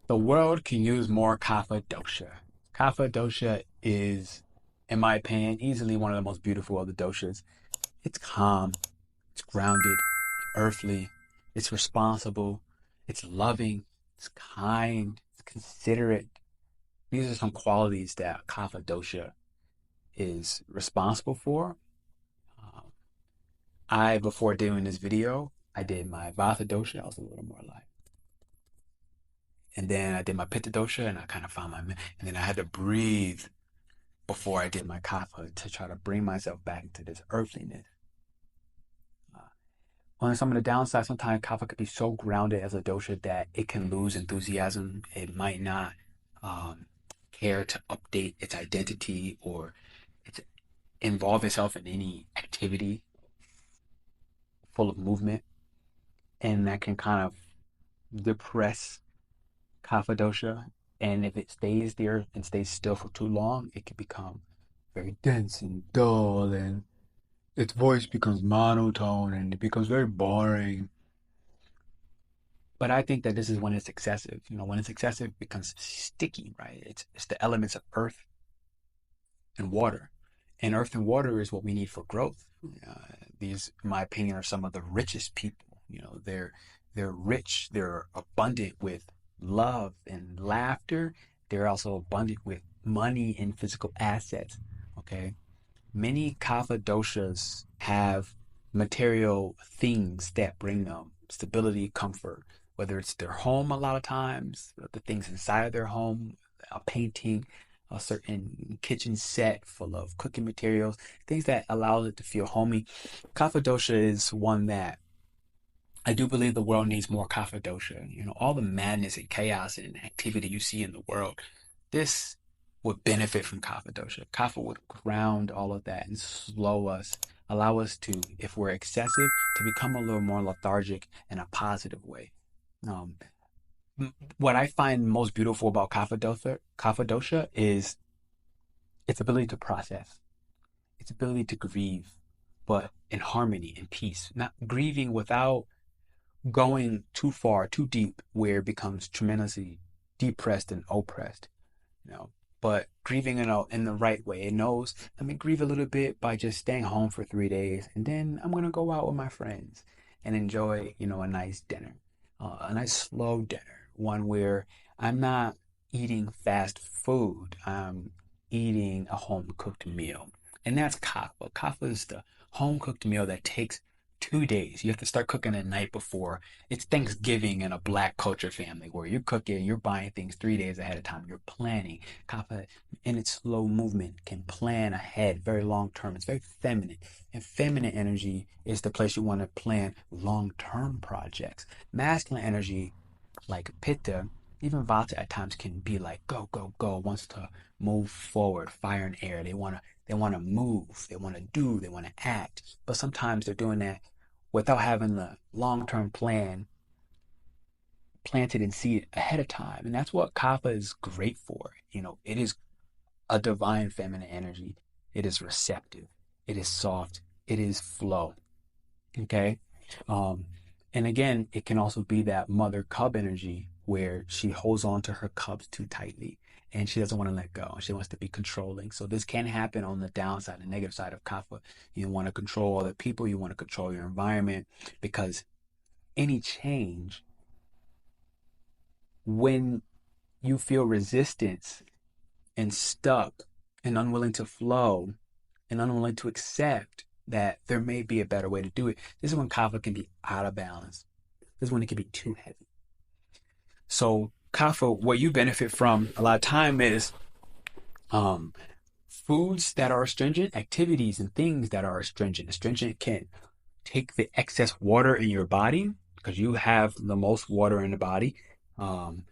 The world can use more Kapha Dosha. Kapha Dosha is, in my opinion, easily one of the most beautiful of the doshas. It's calm, it's grounded, it's earthly, it's responsible, it's loving, it's kind, it's considerate. These are some qualities that Kapha Dosha is responsible for. Um, before doing this video, I did my Vata Dosha. I was a little more like, and then I did my Pitta Dosha, and I kind of found and then I had to breathe before I did my Kapha to try to bring myself back into this earthliness. Uh, on some of the downsides, sometimes Kapha could be so grounded as a dosha that it can lose enthusiasm. It might not um, care to update its identity or its, involve itself in any activity full of movement, and that can kind of depress Kapha dosha. And if it stays there and stays still for too long, it can become very dense and dull, and its voice becomes monotone and it becomes very boring. But I think that this is when it's excessive. You know, when it's excessive, it becomes sticky, right? It's the elements of earth and water, and earth and water is what we need for growth. These, in my opinion, are some of the richest people. You know, they're rich, they're abundant with love and laughter. They're also abundant with money and physical assets. Okay, many kapha doshas have material things that bring them stability, comfort, whether it's their home a lot of times, the things inside of their home, a painting, a certain kitchen set full of cooking materials, things that allow it to feel homey. Kapha dosha is one that I do believe the world needs more kapha dosha. You know, all the madness and chaos and activity you see in the world, this would benefit from kapha dosha. Kapha would ground all of that and slow us, allow us to, if we're excessive, to become a little more lethargic in a positive way. Um, what I find most beautiful about kapha dosha is its ability to process, its ability to grieve, but in harmony and peace, not grieving without going too far, too deep, where it becomes tremendously depressed and oppressed, you know. But grieving in the right way. It knows, let me grieve a little bit by just staying home for 3 days, and then I'm gonna go out with my friends and enjoy, you know, a nice dinner, a nice slow dinner, one where I'm not eating fast food. I'm eating a home cooked meal, and that's kapha. Kapha is the home cooked meal that takes 2 days. You have to start cooking the night before. It's Thanksgiving in a black culture family where you're cooking, you're buying things 3 days ahead of time. You're planning. Kapha, in its slow movement, can plan ahead, very long term. It's very feminine. And feminine energy is the place you want to plan long term projects. Masculine energy, like Pitta, even Vata at times can be like go, go, go, wants to move forward, fire and air. They wanna move, they wanna do, they wanna act. But sometimes they're doing that without having the long-term plan planted in seed ahead of time. And that's what Kapha is great for. You know, it is a divine feminine energy. It is receptive. It is soft. It is flow. Okay. Um, and again, it can also be that mother cub energy where she holds on to her cubs too tightly and she doesn't want to let go. She wants to be controlling. So this can happen on the downside, the negative side of kapha. You want to control other people. You want to control your environment because any change, when you feel resistance and stuck and unwilling to flow and unwilling to accept that there may be a better way to do it, this is when kapha can be out of balance. This is when it can be too heavy. So kapha, what you benefit from a lot of time is um, foods that are astringent, activities and things that are astringent. Astringent can take the excess water in your body because you have the most water in the body. Um,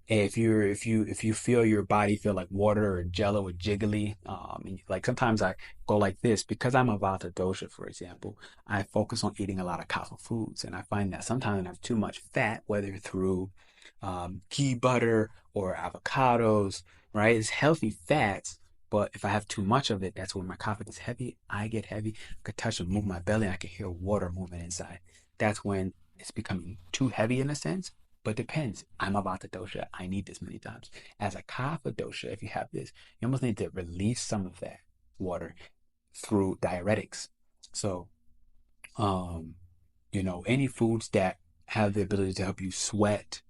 if you feel your body feel like water or jello or jiggly, like sometimes I go like this because I'm a Vata dosha, for example. I focus on eating a lot of kapha foods, and I find that sometimes I have too much fat, whether through ghee butter or avocados, right? It's healthy fats, but if I have too much of it, that's when my kapha gets heavy. I get heavy. I could touch and move my belly. And I could hear water moving inside. That's when it's becoming too heavy in a sense. but depends. I'm a Vata dosha. I need this many times. As a Kapha dosha, if you have this, you almost need to release some of that water through diuretics. So, um, any foods that have the ability to help you sweat,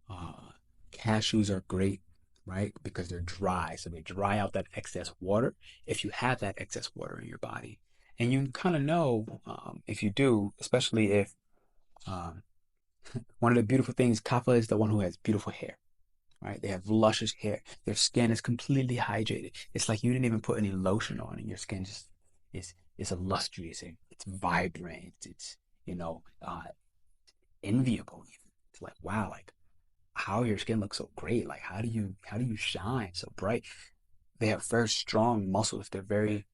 uh, cashews are great, right? Because they're dry. So they dry out that excess water if you have that excess water in your body. And you kind of know if you do, especially if um, one of the beautiful things, Kapha is the one who has beautiful hair, right? They have luscious hair. Their skin is completely hydrated. It's like you didn't even put any lotion on, and your skin just is illustrious. It's vibrant. It's enviable. Even. It's like wow, like how your skin looks so great. Like how do you shine so bright? They have very strong muscles. They're very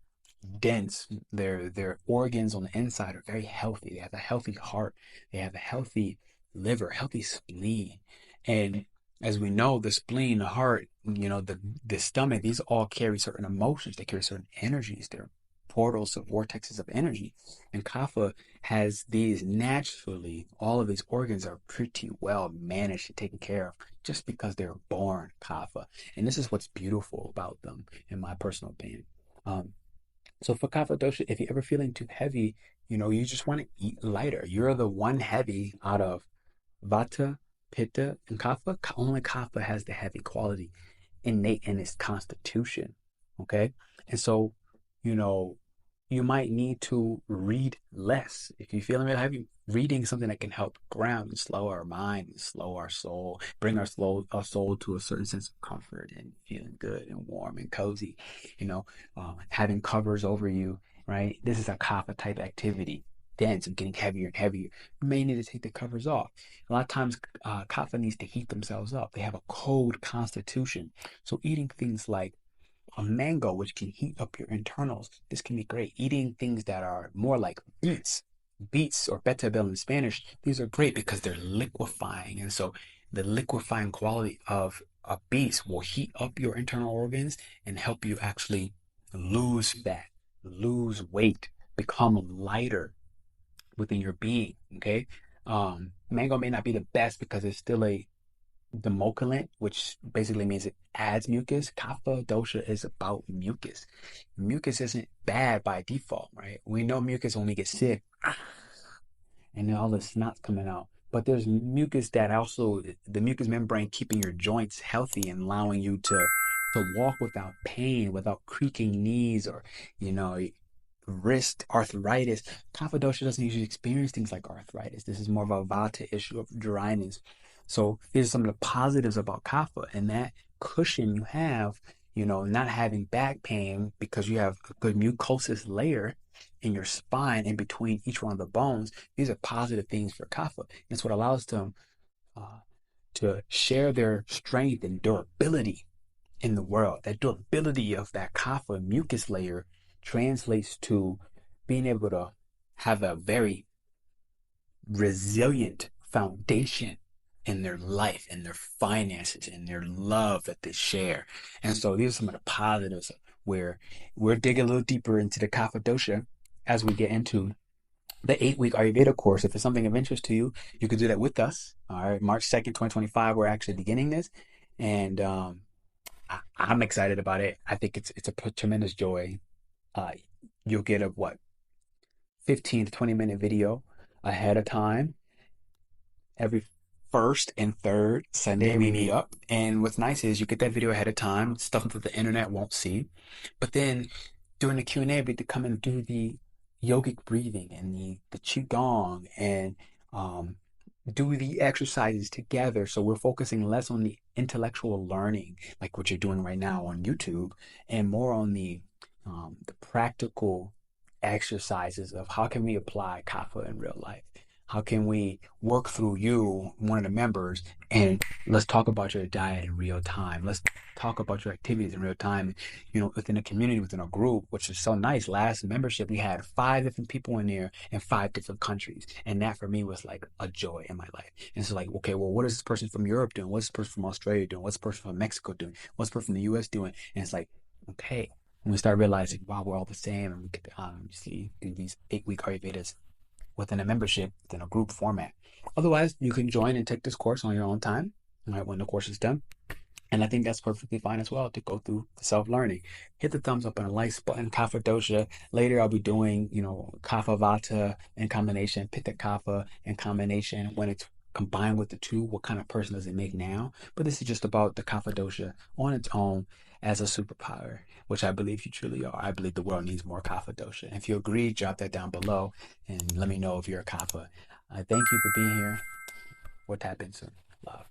dense. Their organs on the inside are very healthy. They have a healthy heart. They have a healthy liver, healthy spleen. And as we know, the spleen, the heart, the stomach, these all carry certain emotions. They carry certain energies. They're portals of vortexes of energy. And Kapha has these naturally, all of these organs are pretty well managed and taken care of just because they're born Kapha. And this is what's beautiful about them, in my personal opinion. Um, so for Kapha dosha, if you're ever feeling too heavy, you just want to eat lighter. You're the one heavy out of Vata, Pitta, and Kapha. Only Kapha has the heavy quality innate in its constitution. Okay. And so, you know, you might need to read less. If you're feeling real heavy, reading something that can help ground and slow our mind and slow our soul, bring our soul to a certain sense of comfort and feeling good and warm and cozy, having covers over you, right? This is a kapha type activity. Dense and getting heavier and heavier. You may need to take the covers off. A lot of times, kapha needs to heat themselves up. They have a cold constitution. So eating things like a mango, which can heat up your internals. This can be great. Eating things that are more like beets or betabel in Spanish, these are great because they're liquefying. And so the liquefying quality of a beet will heat up your internal organs and help you actually lose fat, lose weight, become lighter within your being. Okay. Mango may not be the best because it's still a democulant, which basically means it adds mucus. Kapha dosha is about mucus. Mucus isn't bad by default, right? We know mucus when we get sick and then all the snot's coming out. But there's mucus that also, the mucous membrane keeping your joints healthy and allowing you to walk without pain, without creaking knees or, you know, wrist arthritis. Kapha dosha doesn't usually experience things like arthritis. This is more of a vata issue of dryness. So these are some of the positives about kapha, and that cushion you have, not having back pain because you have a good mucosis layer in your spine in between each one of the bones. These are positive things for kapha. It's what allows them to share their strength and durability in the world. That durability of that kapha mucus layer translates to being able to have a very resilient foundation in their life, in their finances, in their love that they share. And so these are some of the positives where we're digging a little deeper into the Kapha dosha as we get into the 8-week Ayurveda course. If it's something of interest to you, you can do that with us. All right, March 2nd, 2025, we're actually beginning this. And I'm excited about it. I think it's a tremendous joy. Uh, you'll get a 15 to 20 minute video ahead of time. Every first and third Sunday we meet up. And what's nice is you get that video ahead of time, stuff that the internet won't see. But then during the Q&A, we to come and do the yogic breathing and the qigong and um, do the exercises together. So we're focusing less on the intellectual learning, like what you're doing right now on YouTube, and more on the practical exercises of how can we apply kapha in real life. How can we work through you, one of the members, and let's talk about your diet in real time. Let's talk about your activities in real time. Within a community, within a group, which is so nice. Last membership, we had 5 different people in there in 5 different countries. And that for me was like a joy in my life. And it's like, okay, well, what is this person from Europe doing? What's this person from Australia doing? What's this person from Mexico doing? What's this person from the US doing? And it's like, okay. And we start realizing, wow, we're all the same. And we could see do these 8-week Ayurvedas within a membership, within a group format. Otherwise, you can join and take this course on your own time, all right, when the course is done. And I think that's perfectly fine as well to go through the self-learning. Hit the thumbs up and a like button, Kapha Dosha. Later, I'll be doing, Kapha Vata in combination, Pitta Kapha in combination. When it's combined with the two, what kind of person does it make now? But this is just about the Kapha Dosha on its own as a superpower, which I believe you truly are. I believe the world needs more Kapha Dosha. If you agree, drop that down below and let me know if you're a Kapha. Thank you for being here. We'll tap in soon. Love.